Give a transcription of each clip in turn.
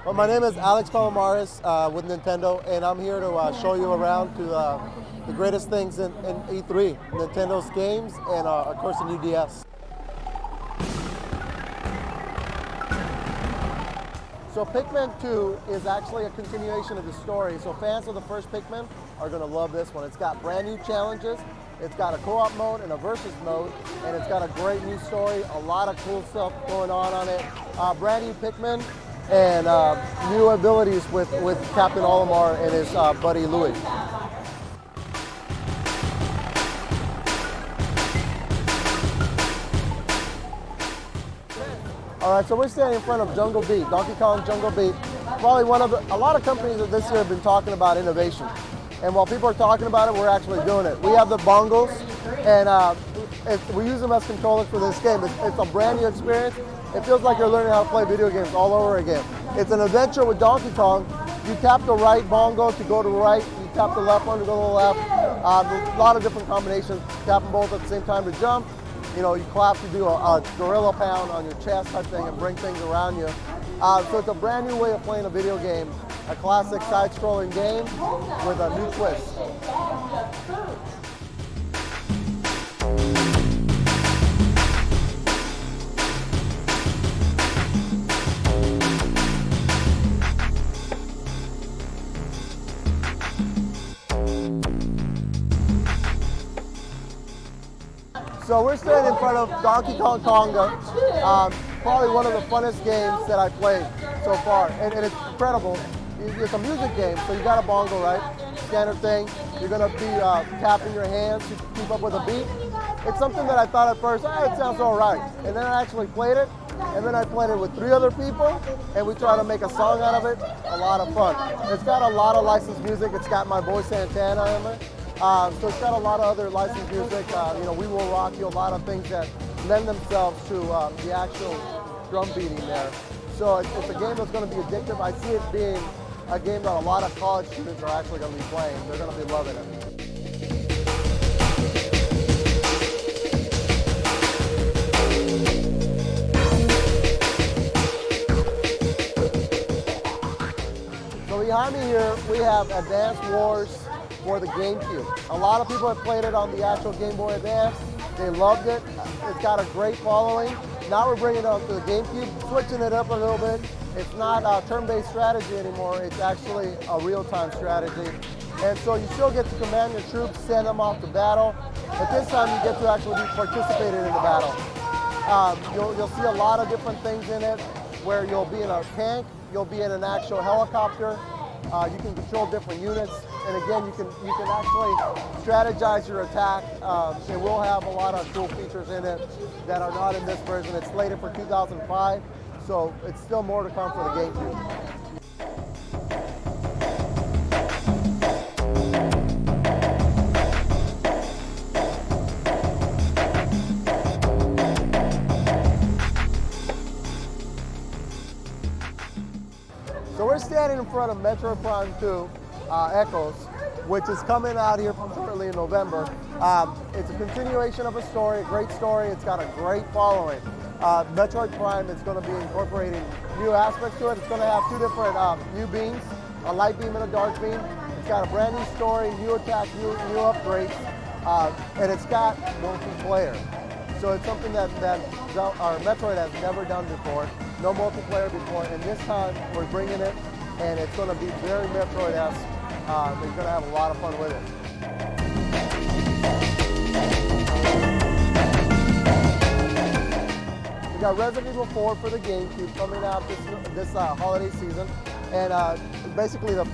Well, my name is Alex Palomares with Nintendo, and I'm here to show you around to the greatest things in E3, Nintendo's games, and of course the new DS. So Pikmin 2 is actually a continuation of the story, so fans of the first Pikmin are going to love this one. It's got brand new challenges, it's got a co-op mode and a versus mode, and it's got a great new story, a lot of cool stuff going on it. Brand new Pikmin, and new abilities with Captain Olimar and his buddy Louie. All right, so we're standing in front of Jungle Beat, Donkey Kong Jungle Beat. Probably a lot of companies this year have been talking about innovation. And while people are talking about it, we're actually doing it. We have the bongos, and we use them as controllers for this game. It's a brand new experience. It feels like you're learning how to play video games all over again. It's an adventure with Donkey Kong. You tap the right bongo to go to the right, you tap the left one to go to the left. A lot of different combinations. Tap them both at the same time to jump. You know, you clap to do a gorilla pound on your chest type thing and bring things around you. So it's a brand new way of playing a video game, a classic side-scrolling game with a new twist. So we're standing in front of Donkey Kong Konga, probably one of the funnest games that I've played so far, and it's incredible. It's a music game, so you got a bongo, right? Standard thing. You're gonna be tapping your hands to keep up with the beat. It's something that I thought at first, it sounds all right. And then I actually played it, and then I played it with 3 other people, and we tried to make a song out of it. A lot of fun. It's got a lot of licensed music. It's got my boy Santana in it. So it's got a lot of other licensed music, you know, We Will Rock You, a lot of things that lend themselves to the actual drum beating there. So it's a game that's going to be addictive. I see it being a game that a lot of college students are actually going to be playing. They're going to be loving it. So behind me here, we have Advance Wars for the GameCube. A lot of people have played it on the actual Game Boy Advance. They loved it. It's got a great following. Now we're bringing it up to the GameCube, switching it up a little bit. It's not a turn-based strategy anymore. It's actually a real-time strategy. And so you still get to command your troops, send them off to battle, but this time you get to actually be participating in the battle. You'll see a lot of different things in it, where you'll be in a tank, you'll be in an actual helicopter, you can control different units, and again, you can actually strategize your attack. It will have a lot of cool features in it that are not in this version. It's slated for 2005, so it's still more to come for the GameCube. So we're standing in front of Metroid Prime 2 Echoes, which is coming out here shortly in November. It's a continuation of a story, a great story. It's got a great following. Metroid Prime is going to be incorporating new aspects to it. It's going to have 2 different new beams, a light beam and a dark beam. It's got a brand new story, new attack, new upgrades, and it's got multiplayer. So it's something that Metroid has never done before. No multiplayer before, and this time we're bringing it, and it's going to be very Metroid-esque. You're going to have a lot of fun with it. We got Resident Evil 4 for the GameCube coming out this holiday season, and basically the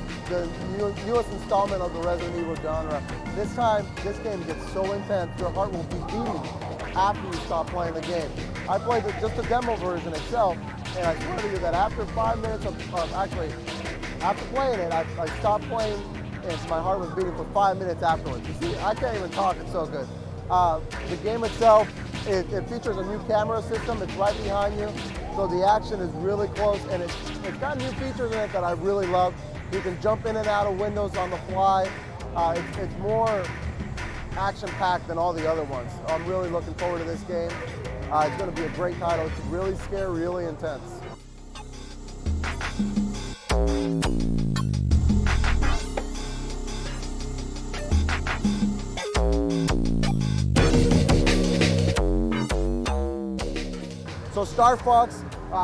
newest installment of the Resident Evil genre. This time, this game gets so intense, your heart will be beating after you stop playing the game. I played just the demo version itself, and I swear to you that after 5 minutes after playing it, I stopped playing, and my heart was beating for 5 minutes afterwards. You see, I can't even talk, it's so good. The game itself, it features a new camera system. It's right behind you, so the action is really close, and it's got new features in it that I really love. You can jump in and out of windows on the fly. It's more action-packed than all the other ones. I'm really looking forward to this game. It's going to be a great title. It's really scary, really intense. Star Fox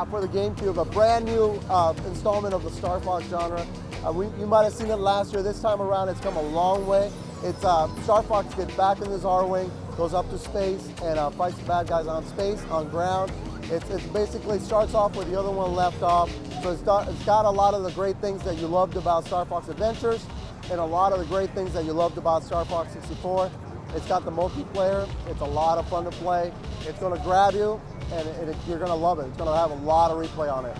for the GameCube, a brand new installment of the Star Fox genre. You might have seen it last year. This time around, it's come a long way. It's Star Fox gets back in his R-Wing, goes up to space, and fights the bad guys on space, on ground. It's basically starts off where the other one left off. So it's got a lot of the great things that you loved about Star Fox Adventures and a lot of the great things that you loved about Star Fox 64. It's got the multiplayer. It's a lot of fun to play. It's going to grab you, and you're going to love it. It's going to have a lot of replay on it.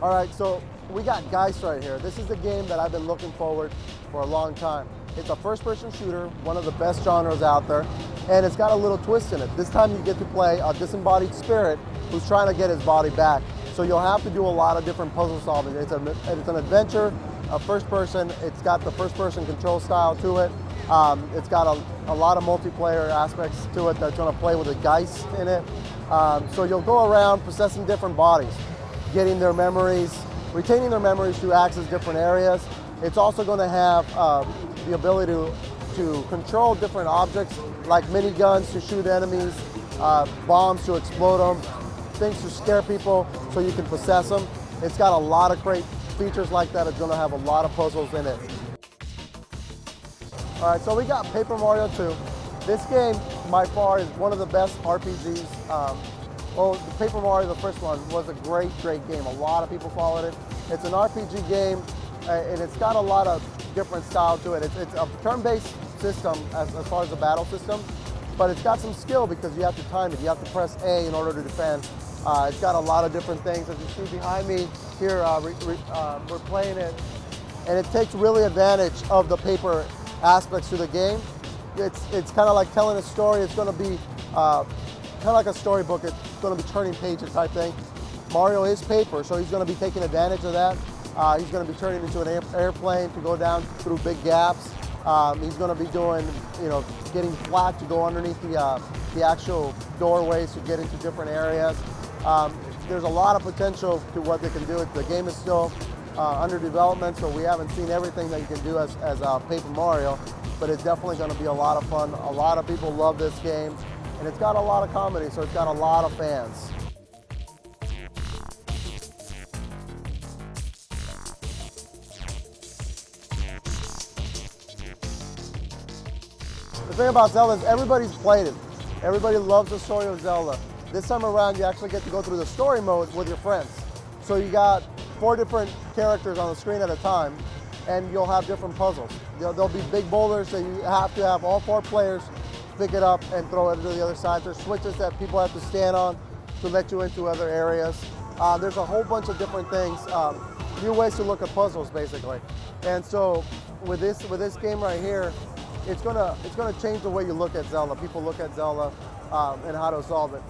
All right, so we got Geist right here. This is the game that I've been looking forward for a long time. It's a first-person shooter, one of the best genres out there, and it's got a little twist in it. This time you get to play a disembodied spirit who's trying to get his body back. So you'll have to do a lot of different puzzle solving. It's an adventure, a first-person. It's got the first-person control style to it. It's got a lot of multiplayer aspects to it that's going to play with the Geist in it. So you'll go around possessing different bodies, getting their memories, retaining their memories to access different areas. It's also going to have the ability to control different objects like miniguns to shoot enemies, bombs to explode them, things to scare people so you can possess them. It's got a lot of great features like that. It's going to have a lot of puzzles in it. All right, so we got Paper Mario 2. This game, by far, is one of the best RPGs. Well, the Paper Mario, the first one, was a great game. A lot of people followed it. It's an RPG game, and it's got a lot of different style to it. It's a turn-based system as far as the battle system, but it's got some skill because you have to time it. You have to press A in order to defend. It's got a lot of different things. As you see behind me here, we're playing it, and it takes really advantage of the paper aspects to the game. It's kind of like telling a story. It's going to be kind of like a storybook. It's going to be turning pages type thing. Mario is paper, so he's going to be taking advantage of that. He's going to be turning into an airplane to go down through big gaps. He's going to be doing, getting flat to go underneath the actual doorways to get into different areas. There's a lot of potential to what they can do. The game is still under development, so we haven't seen everything that you can do as Paper Mario, but it's definitely going to be a lot of fun. A lot of people love this game, and it's got a lot of comedy, so it's got a lot of fans. The thing about Zelda is everybody's played it. Everybody loves the story of Zelda. This time around, you actually get to go through the story mode with your friends. So you got 4 different characters on the screen at a time, and you'll have different puzzles. There'll be big boulders that you have to have all 4 players pick it up and throw it to the other side. There's switches that people have to stand on to let you into other areas. There's a whole bunch of different things, new ways to look at puzzles, basically. And so with this game right here, it's gonna change the way you look at Zelda. People look at Zelda and how to solve it.